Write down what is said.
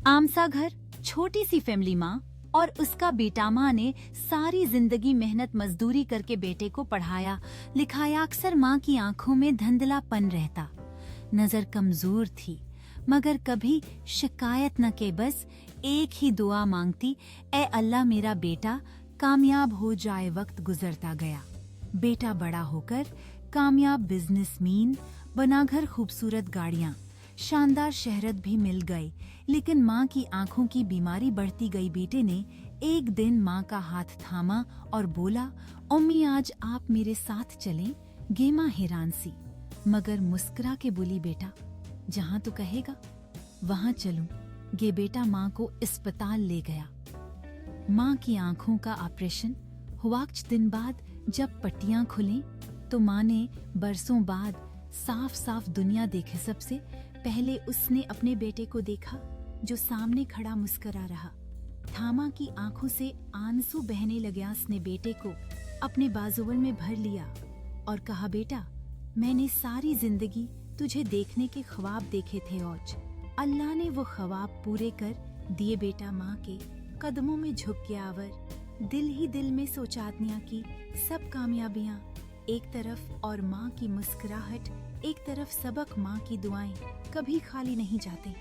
आम सा घर, छोटी सी फैमिली माँ और उसका बेटा। माँ ने सारी जिंदगी मेहनत मजदूरी करके बेटे को पढ़ाया लिखाया। अक्सर माँ की आंखों में धुंधलापन रहता, नजर कमजोर थी, मगर कभी शिकायत न के बस एक ही दुआ मांगती, ए अल्लाह मेरा बेटा कामयाब हो जाए। वक्त गुजरता गया, बेटा बड़ा होकर कामयाब बिजनेसमैन बना, घर खूबसूरत गाड़ियाँ, शानदार शहरत भी मिल गई। लेकिन माँ की आंखों की बीमारी बढ़ती गई। बेटे ने एक दिन माँ का हाथ थामा और बोला, अम्मी आज आप मेरे साथ चलें। गे माँ हैरान सी, मगर मुस्कुरा के बोली, बेटा जहाँ तू कहेगा वहाँ चलूं। गे बेटा माँ को अस्पताल ले गया। माँ की आंखों का ऑपरेशन हुआ। कुछ दिन बाद जब पट्टियां खुली तो माँ ने बरसों बाद साफ साफ दुनिया देखे। सबसे पहले उसने अपने बेटे को देखा जो सामने खड़ा मुस्कुरा रहा। थामा की आंखों से आंसू बहने लगे। उसने बेटे को अपने बाजुओं में भर लिया और कहा, बेटा मैंने सारी जिंदगी तुझे देखने के ख्वाब देखे थे और अल्लाह ने वो ख्वाब पूरे कर दिए। बेटा माँ के कदमों में झुक गया और दिल ही दिल में सोचातनिया की सब कामयाबियाँ एक तरफ और माँ की मुस्कुराहट एक तरफ। सबक माँ की दुआएं कभी खाली नहीं जाते।